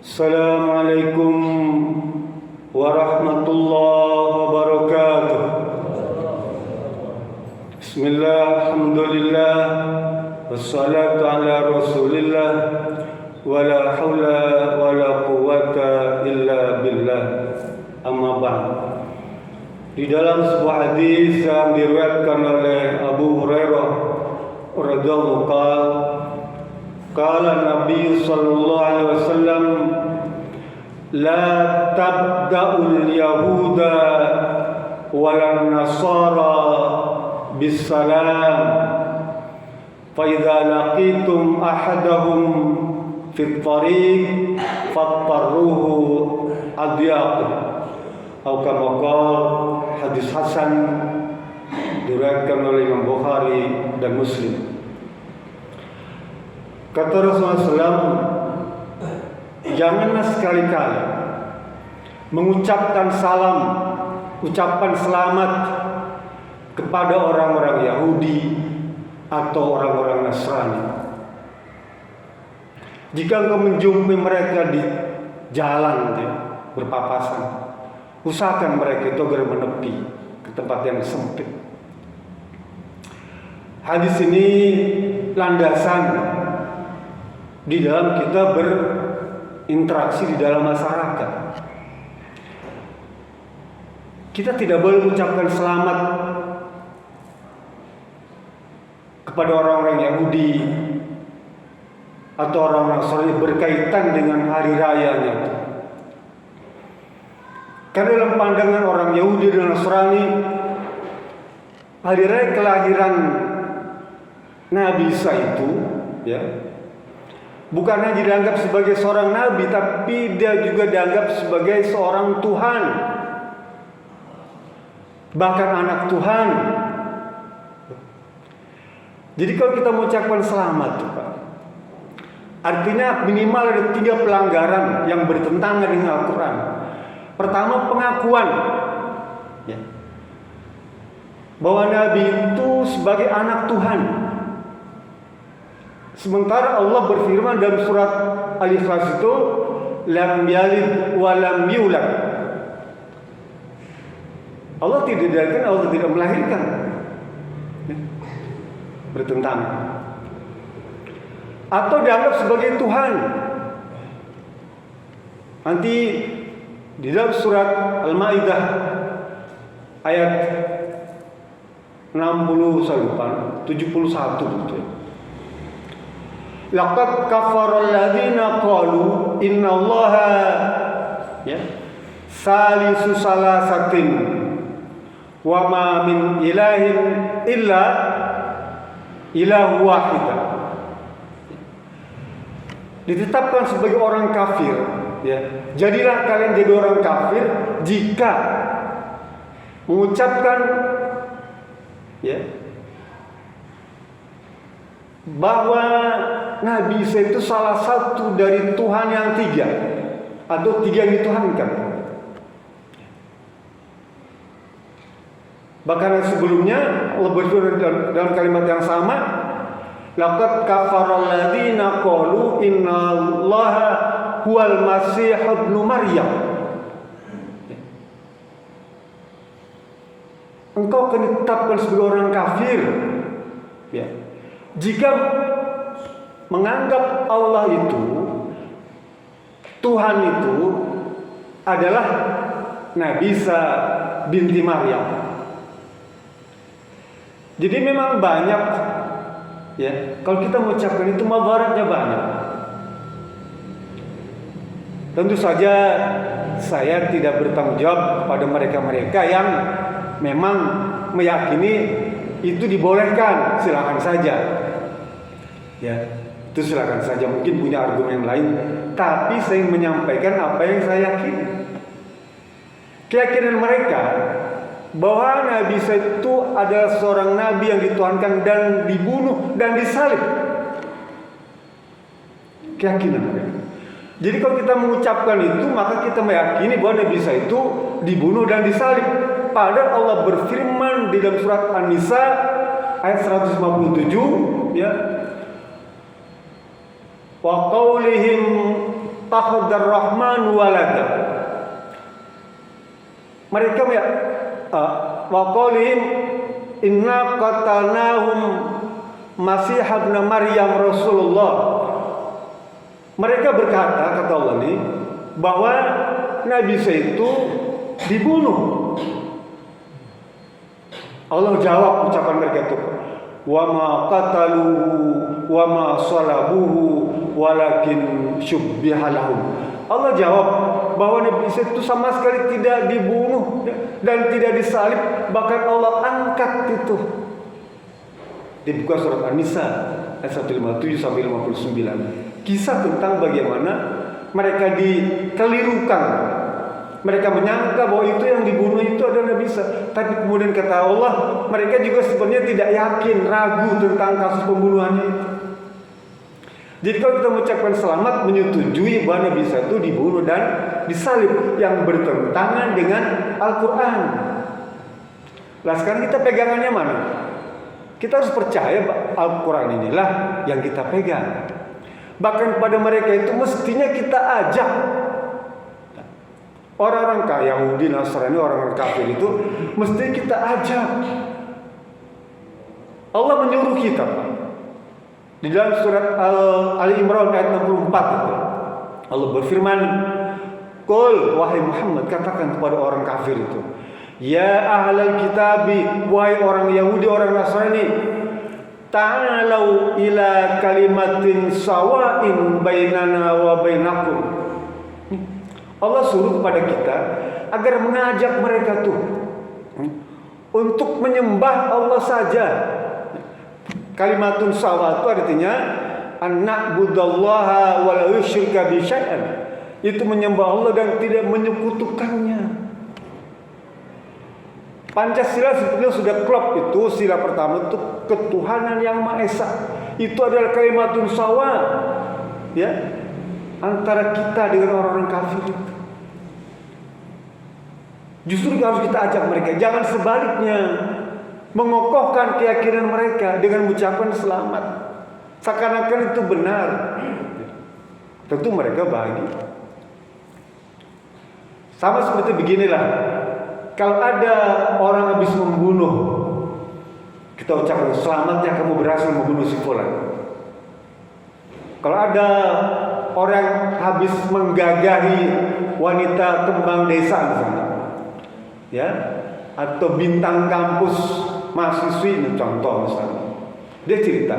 Assalamualaikum warahmatullahi wabarakatuh. Bismillah, alhamdulillah, wassalatu ala rasulillah, wala hawla wala quwwata illa billah. Amma ba'd. Di dalam sebuah hadis yang diriwayatkan oleh Abu Hurairah radhiyallahu anhu, qala Nabi sallallahu alaihi wasallam, la tabda'ul yahuda wal nasara bisalam, fa idza laqitum ahadahum fit tariq fattarruhu adyaq. Atau kama qala, hadis hasan diriwayatkan oleh Imam Bukhari dan Muslim. Kata Rasulullah SAW, janganlah sekali-kali mengucapkan salam, ucapan selamat kepada orang-orang Yahudi atau orang-orang Nasrani. Jika engkau menjumpai mereka di jalan berpapasan, usahakan mereka itu agar menepi ke tempat yang sempit. Hadis ini landasan di dalam kita berinteraksi di dalam masyarakat. Kita tidak boleh mengucapkan selamat kepada orang-orang Yahudi atau orang-orang Nasrani berkaitan dengan hari rayanya. Karena dalam pandangan orang Yahudi dan Nasrani, hari raya kelahiran Nabi Isa itu, bukan hanya dianggap sebagai seorang nabi, tapi dia juga dianggap sebagai seorang Tuhan, bahkan anak Tuhan. Jadi kalau kita mengucapkan selamat, Pak, artinya minimal ada 3 pelanggaran yang bertentangan dengan Al-Quran. Pertama, pengakuan bahwa Nabi itu sebagai anak Tuhan. Sementara Allah berfirman dalam surat Al-Ikhlas itu, lam yalid wa lam yulad. Allah tidak dilahirkan, Allah tidak melahirkan. Bertentangan. Atau dianggap sebagai Tuhan. Nanti di dalam surat Al-Maidah ayat 71 gitu. Laqad kafara alladziina qalu innallaha salisu salasatin wa ma min ilahin illa ilahu wahid. Ditetapkan sebagai orang kafir, Jadilah kalian jadi orang kafir jika mengucapkan bahwa Nabi Isa itu salah satu dari Tuhan yang 3 atau 3 yang dituhankan. Bahkan sebelumnya Allah berfirman dalam kalimat yang sama, laqad kafara alladziina qalu innallaha huwal masih ibnu Maryam. Engkau akan ditetapkan sebagai orang kafir jika menganggap Allah itu, Tuhan itu adalah Nabi Isa binti Maryam. Jadi memang banyak kalau kita mengucapkan itu madaratnya banyak. Tentu saja saya tidak bertanggung jawab kepada mereka-mereka yang memang meyakini itu dibolehkan, silakan saja. Itu silakan saja, mungkin punya argumen lain, tapi saya menyampaikan apa yang saya yakini. Keyakinan mereka bahwa Nabi Isa itu adalah seorang nabi yang dituhankan dan dibunuh dan disalib. Keyakinan mereka. Jadi kalau kita mengucapkan itu, maka kita meyakini bahwa Nabi Isa itu dibunuh dan disalib. Padahal Allah berfirman di dalam surat An-Nisa ayat 157, wa qaulihim takhadar rahman walada. Mereka wa qaulihim inna qatalnahum Masih ibn Maryam Rasulullah. Mereka berkata, kata Allah ini, bahwa Nabi Isa itu dibunuh. Allah jawab ucapan mereka itu, wa ma qataluhu wa ma salabuhu walakin syubbiha lahum. Allah jawab bahwa Nabi Isa itu sama sekali tidak dibunuh dan tidak disalib, bahkan Allah angkat itu. Dibuka surat An-Nisa ayat 157 sampai 59. Kisah tentang bagaimana mereka dikelirukan. Mereka menyangka bahwa itu yang dibunuh itu adalah Nabi Isa. Tapi kemudian kata Allah, mereka juga sebenarnya tidak yakin, ragu tentang kasus pembunuhannya itu. Jadi kalau kita mengucapkan selamat, menyetujui bahwa Nabi Isa itu dibunuh dan disalib, yang bertentangan dengan Al-Quran. Nah sekarang kita pegangannya mana? Kita harus percaya Al-Quran inilah yang kita pegang. Bahkan pada mereka itu mestinya kita ajak. Orang-orang Yahudi, Nasrani, orang-orang kafir itu mesti kita ajak. Allah menyuruh kita, Pak. Di dalam surat Ali Imran ayat 64 itu, Allah berfirman, "Qul wahai Muhammad, katakan kepada orang kafir itu, ya ahlal kitabi, wahai orang Yahudi, orang Nasrani, ta'alau ila kalimatin sawa'in bainana wa bainakum." Allah suruh kepada kita agar mengajak mereka tuh untuk menyembah Allah saja. Kalimatun sawa itu artinya an-na'budallaha wa la yusyrika bi syai'an. Itu menyembah Allah dan tidak menyekutukannya. Pancasila sebetulnya sudah klop itu. Sila pertama itu ketuhanan yang Maha Esa. Itu adalah kalimatun sawa, ya, antara kita dengan orang-orang kafir itu. Justru harus kita ajak mereka, jangan sebaliknya, mengokohkan keyakinan mereka dengan mengucapkan selamat, seakan-akan itu benar. Tentu mereka bahagia. Sama seperti beginilah, kalau ada orang habis membunuh, kita ucapkan selamat ya, kamu berhasil membunuh si fulan. Kalau ada orang habis menggagahi wanita kembang desa misalnya, ya, atau bintang kampus mahasiswi, ini contoh misalnya, dia cerita,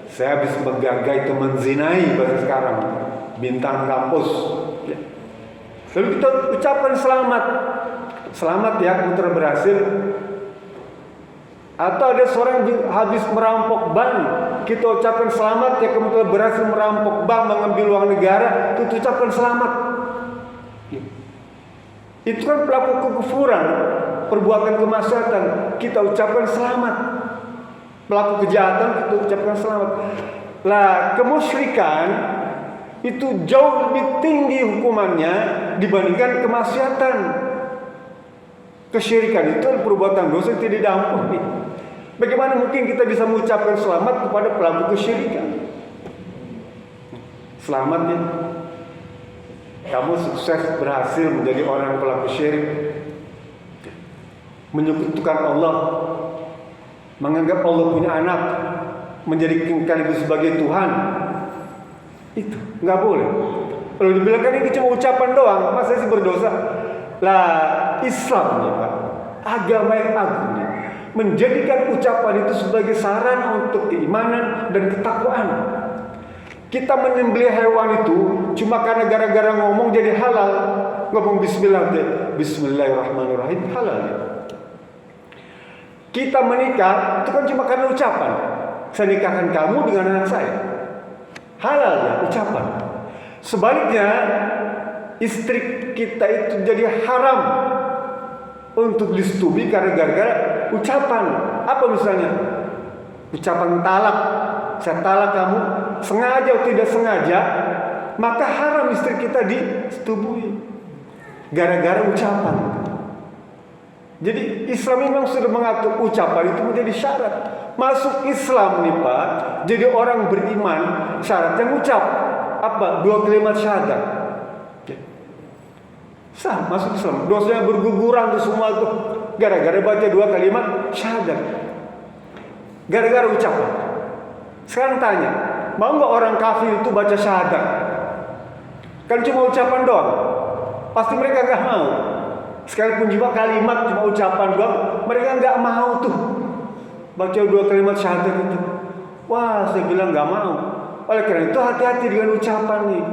saya habis menggagahi atau menzinai bahasa sekarang bintang kampus, ya. Lalu kita ucapkan selamat, selamat ya, kamu telah berhasil. Atau ada seorang habis merampok bank, kita ucapkan selamat ya, kamu telah berhasil merampok bank, mengambil uang negara, kita ucapkan selamat. Itu kan pelaku kekufuran, perbuatan kemaksiatan, kita ucapkan selamat. Pelaku kejahatan, kita ucapkan selamat. Lah, kemusyrikan itu jauh lebih tinggi hukumannya dibandingkan kemaksiatan. Kesyirikan itu perbuatan dosa yang tidak diampuni. Bagaimana mungkin kita bisa mengucapkan selamat kepada pelaku kesyirikan? Selamat ya, kamu sukses berhasil menjadi orang pelaku syirik, menyekutukan Allah, menganggap Allah punya anak, menjadikan sekaligus sebagai Tuhan. Itu nggak boleh. Kalau dibilang kan ini cuma ucapan doang, masa sih berdosa? Lah, Islam ya Pak, agama yang agung, menjadikan ucapan itu sebagai sarana untuk keimanan dan ketakwaan. Kita menyembelih hewan itu cuma karena gara-gara ngomong jadi halal. Ngomong bismillah, bismillahirrahmanirrahim, halal ya. Kita menikah itu kan cuma karena ucapan, saya nikahkan kamu dengan anak saya, halal ya, ucapan. Sebaliknya, istri kita itu jadi haram untuk disetujui karena gara-gara ucapan. Apa misalnya? Ucapan talak, saya talak kamu, sengaja atau tidak sengaja, maka haram istri kita disetujui gara-gara ucapan. Jadi Islam memang sudah mengatur ucapan itu menjadi syarat. Masuk Islam nih Pak, jadi orang beriman syaratnya ucap apa? 2 kalimat syahadat. Ya. Sah masuk Islam, dosanya berguguran tuh semua tuh gara-gara baca 2 kalimat syahadat, gara-gara ucapan. Sekarang tanya, mau nggak orang kafir itu baca syahadat? Kan cuma ucapan doang, pasti mereka nggak mau. Sekalipun juga kalimat cuma ucapan doang, mereka nggak mau tuh baca 2 kalimat syahadat itu. Wah, saya bilang nggak mau. Oleh karena itu hati-hati dengan ucapan nih.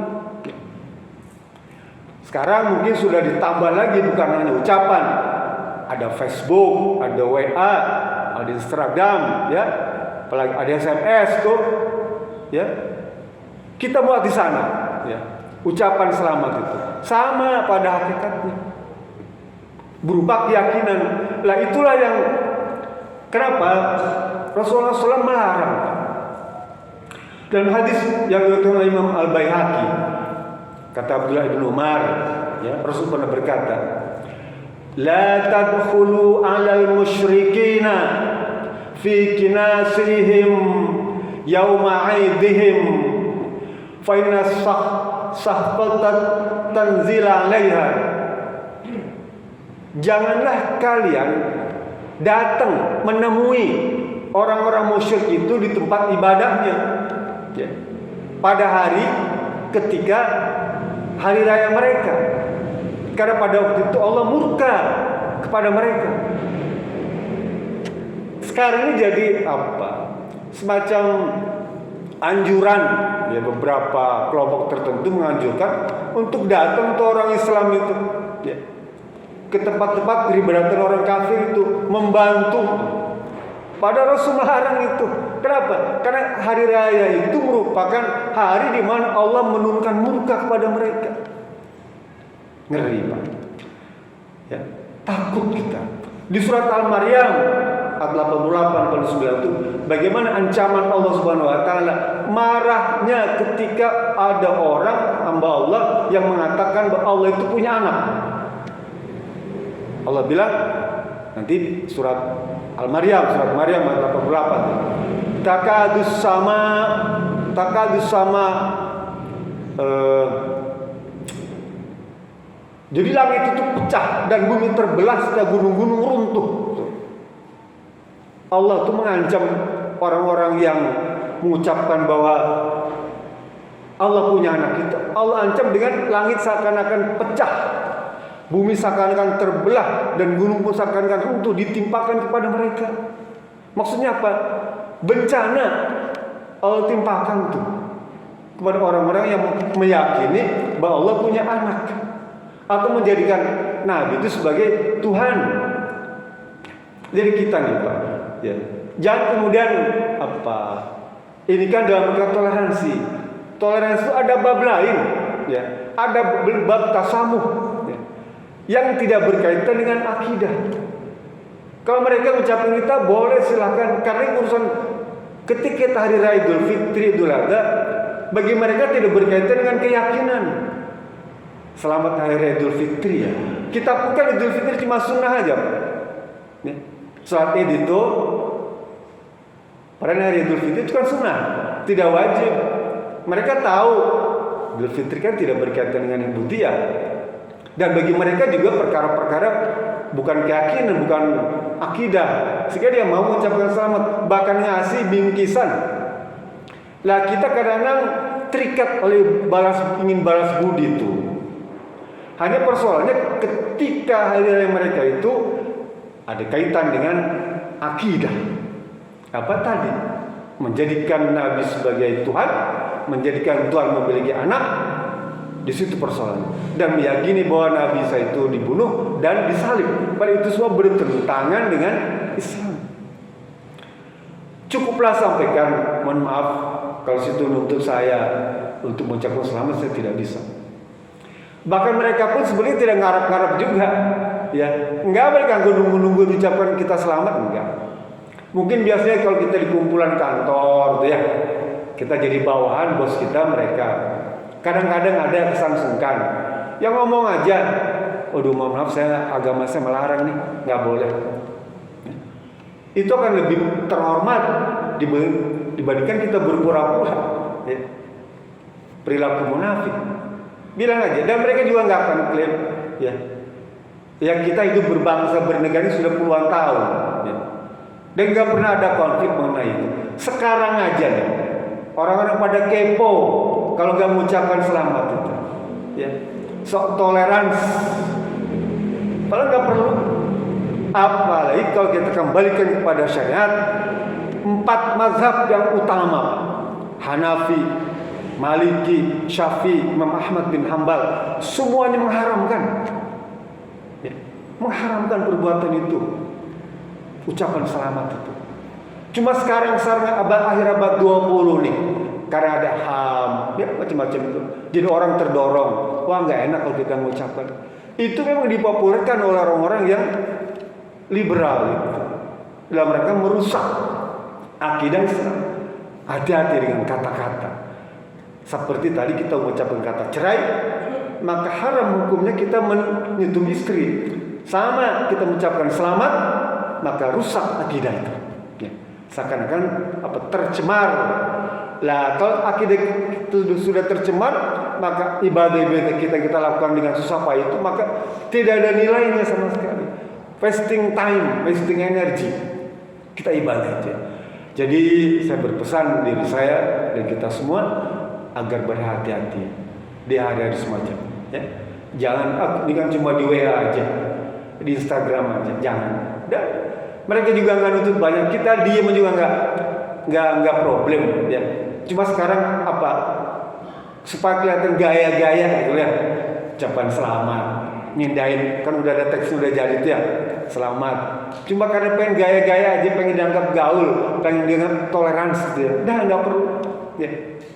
Sekarang mungkin sudah ditambah lagi, bukan hanya ucapan. Ada Facebook, ada WA, ada Instagram, ya. Apalagi ada SMS tuh, ya. Kita buat di sana, ya. Ucapan selamat itu sama pada hakikatnya. Berupa keyakinan. Lah itulah yang kenapa Rasulullah SAW melarang. Dan hadis yang diriwayatkan oleh Imam Al-Baihaqi, kata Abdullah bin Umar, ya, Rasul pernah berkata, "La tadkhulu 'alal musyrikina fi kinasihim yauma 'aidihim fa inna sahqatan tanzil 'alaiha." Janganlah kalian datang menemui orang-orang musyrik itu di tempat ibadahnya, ya, pada hari ketika hari raya mereka, karena pada waktu itu Allah murka kepada mereka. Sekarang ini jadi apa? Semacam anjuran, ya, beberapa kelompok tertentu menganjurkan untuk datang ke orang Islam itu, ya, ke tempat-tempat peribadatan orang kafir itu, membantu. Pada Rasul melarang itu. Kenapa? Karena hari raya itu merupakan hari di mana Allah menurunkan murka kepada mereka. Ngeri, Pak. Ya, takut kita. Di surat Al-Maryam ayat 88-89 itu bagaimana ancaman Allah Subhanahu wa taala, marahnya ketika ada orang hamba Allah yang mengatakan bahwa Allah itu punya anak. Allah bilang nanti surat Al-Maryam, surat Maryam ayat 88. Takadus sama jadi langit itu pecah dan bumi terbelah serta gunung-gunung runtuh. Allah itu mengancam orang-orang yang mengucapkan bahwa Allah punya anak itu. Allah ancam dengan langit seakan-akan pecah, bumi seakan-akan terbelah, dan gunung pun seakan-akan runtuh ditimpakan kepada mereka. Maksudnya apa? Bencana Allah timpakan itu kepada orang-orang yang meyakini bahwa Allah punya anak atau menjadikan Nabi itu sebagai Tuhan. Jadi kita nih, Pak, ya, jangan kemudian apa? Ini kan dalam toleransi. Toleransi itu ada bab lain, ya. Ada bab tasamuh, ya, yang tidak berkaitan dengan akidah. Kalau mereka ucapkan kita boleh silahkan, karena urusan ketika hari raya Idul Fitri, Idul Adha, bagi mereka tidak berkaitan dengan keyakinan. Selamat hari raya Idul Fitri, ya. Kita pun kan Idul Fitri cuma sunnah aja, ya. Salat Id itu pada hari Idul Fitri itu kan sunnah, tidak wajib. Mereka tahu Idul Fitri kan tidak berkaitan dengan ibudiyah. Dan bagi mereka juga perkara-perkara bukan keyakinan, bukan akidah, sehingga dia mau mengucapkan selamat, bahkan ngasih bingkisan. Lah kita kadang-kadang terikat oleh ingin balas budi itu. Hanya persoalannya ketika hari raya mereka itu ada kaitan dengan akidah. Apa tadi? Menjadikan Nabi sebagai Tuhan, menjadikan Tuhan memiliki anak. Di situ persoalannya. Dan meyakini bahwa Nabi Isa itu dibunuh dan disalib. Padahal itu semua bertentangan dengan Islam. Cukuplah sampaikan, mohon maaf kalau situ nuntut saya untuk mengucapkan selamat, saya tidak bisa. Bahkan mereka pun sebenarnya tidak ngarap-ngarap juga, ya. Enggak, mereka nunggu ucapan kita selamat, enggak. Mungkin biasanya kalau kita di kumpulan kantor, gitu ya, kita jadi bawahan bos kita, mereka kadang-kadang ada kesan sungkan yang ngomong aja, waduh mohon maaf agama saya melarang nih, nggak boleh. Itu akan lebih terhormat dibandingkan kita berpura-pura, ya. Perilaku munafik. Bilang aja, dan mereka juga nggak akan klaim, ya. Yang kita hidup berbangsa bernegara ini sudah puluhan tahun, ya. Dan nggak pernah ada konflik mengenai itu. Sekarang aja nih, orang-orang pada kepo kalau nggak mengucapkan selamat itu, ya. Sok toleransi, kalau nggak perlu. Apalagi kalau kita kembalikan kepada syariat, 4 mazhab yang utama, Hanafi, Maliki, Syafi'i, Imam Ahmad bin Hambal, semuanya mengharamkan, ya, mengharamkan perbuatan itu, ucapan selamat itu. Cuma sekarang akhir abad 20 nih, karena ada HAM, ya macam-macam itu, jadi orang terdorong, wah nggak enak kalau kita mengucapkan. Itu memang dipopulerkan oleh orang-orang yang liberal itu, dalam rangka merusak akidah Islam. Hati-hati dengan kata-kata. Seperti tadi kita mengucapkan kata cerai, maka haram hukumnya kita menyentuh istri. Sama kita mengucapkan selamat, maka rusak akidah itu. Ya. Seakan-akan tercemar. Lah kalau akidah itu sudah tercemar, maka ibadah-ibadah kita lakukan dengan susah payah itu, maka tidak ada nilainya sama sekali. Wasting time, wasting energy. Kita ibadah aja. Jadi saya berpesan diri saya dan kita semua agar berhati-hati di hari-hari semacam, ya. Jangan ini kan cuma di WA aja, di Instagram aja, jangan. Dan mereka juga nggak nuntut banyak, kita diem juga nggak problem, ya. Cuma sekarang supaya kelihatan gaya-gaya gitu ya, ucapan selamat, ngindahin, kan udah ada teks udah jadi tuh ya, selamat. Cuma karena pengen gaya-gaya aja, pengen dianggap gaul, pengen dianggap toleransi gitu ya. Nggak perlu, ya.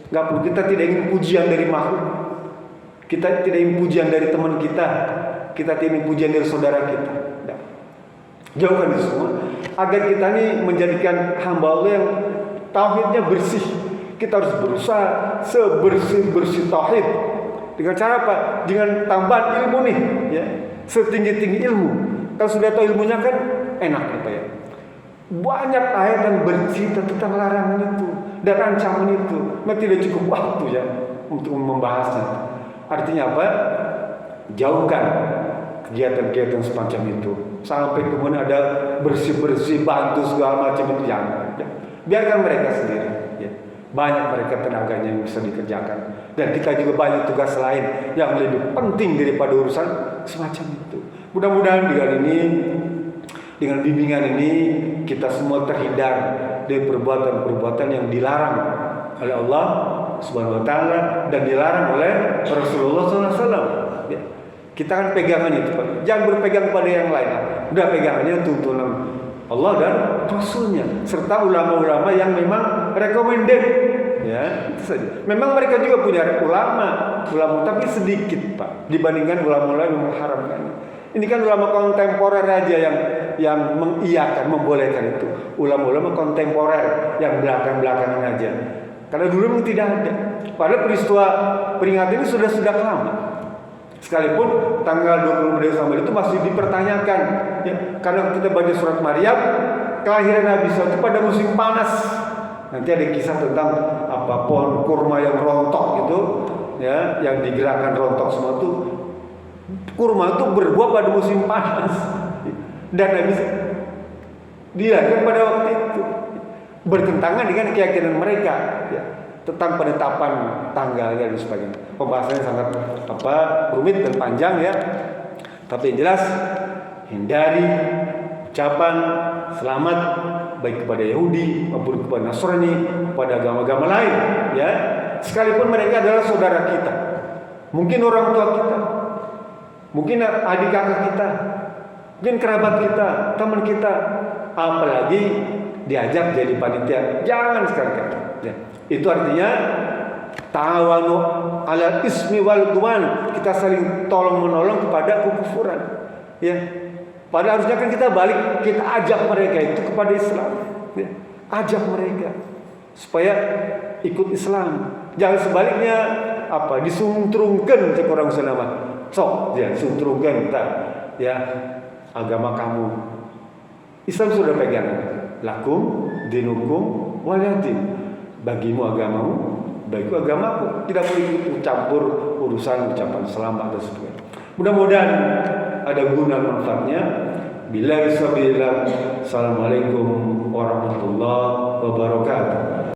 Nggak perlu. Kita tidak ingin pujian dari makhluk, kita tidak ingin pujian dari teman kita tidak ingin pujian dari saudara kita. Nggak. Jauhkan itu semua, agar kita ini menjadikan hamba Allah yang tauhidnya bersih. Kita harus berusaha sebersih-bersih tauhid. Dengan cara apa? Dengan tambahan ilmu nih, ya. Setinggi-tinggi ilmu. Kalau sudah tahu ilmunya kan enak apa ya. Banyak ayat yang bercerita tentang larangan itu dan ancaman itu. Memang tidak cukup waktu ya untuk membahasnya. Artinya apa? Jauhkan kegiatan-kegiatan semacam itu. Sampai kemudian ada bersih-bersih, bantu segala macam itu jangan. Ya. Biarkan mereka sendiri. Ya. Banyak mereka tenaganya yang bisa dikerjakan. Dan kita juga banyak tugas lain yang lebih penting daripada urusan semacam itu. Mudah-mudahan dengan bimbingan ini kita semua terhindar dari perbuatan-perbuatan yang dilarang oleh Allah Subhanahu Wa Taala dan dilarang oleh Rasulullah SAW. Ya. Kita kan pegangan itu, Pak. Jangan berpegang pada yang lain. Udah pegangannya tuntunan Allah dan Rasulnya serta ulama-ulama yang memang recommended, ya itu saja. Memang mereka juga punya ulama tapi sedikit Pak dibandingkan ulama-ulama yang mengharamkan. Ini kan ulama kontemporer aja yang mengiyakan, membolehkan itu. Ulama-ulama kontemporer yang belakang-belakangan aja. Karena dulu memang tidak ada. Padahal peristiwa peringatan ini sudah lama. Sekalipun tanggal 20 Desember itu masih dipertanyakan, ya, karena kita baca surat Maryam, kelahiran Nabi Isa itu pada musim panas. Nanti ada kisah tentang pohon kurma yang rontok itu, ya, yang digerakkan rontok semua itu. Kurma itu berbuah pada musim panas, dan Nabi Isa dilahirkan pada waktu itu, bertentangan dengan keyakinan mereka, ya, tentang penetapan tanggal dan sebagainya. Pembahasannya sangat rumit dan panjang ya. Tapi yang jelas hindari ucapan selamat baik kepada Yahudi maupun kepada Nasrani, kepada agama-agama lain ya. Sekalipun mereka adalah saudara kita. Mungkin orang tua kita, mungkin adik kakak kita, mungkin kerabat kita, teman kita, apalagi diajak jadi panitia. Jangan sekali-kali. Ya. Itu artinya ta'awanu 'alal ismi wal udwan. Kita saling tolong-menolong kepada kekufuran. Ya. Padahal harusnya kan kita balik, kita ajak mereka itu kepada Islam. Ya. Ajak mereka supaya ikut Islam. Jangan sebaliknya disuntrungkan cek orang selama. Sok ya, suntrungkan kita ya agama kamu. Islam sudah pegang. Lakum dinukum waliyatim. Bagimu agamamu, bagiku agamaku. Tidak boleh ikut campur urusan ucapan selamat dan sebagainya. Mudah-mudahan ada guna manfaatnya. Billahi sabilillah. Assalamualaikum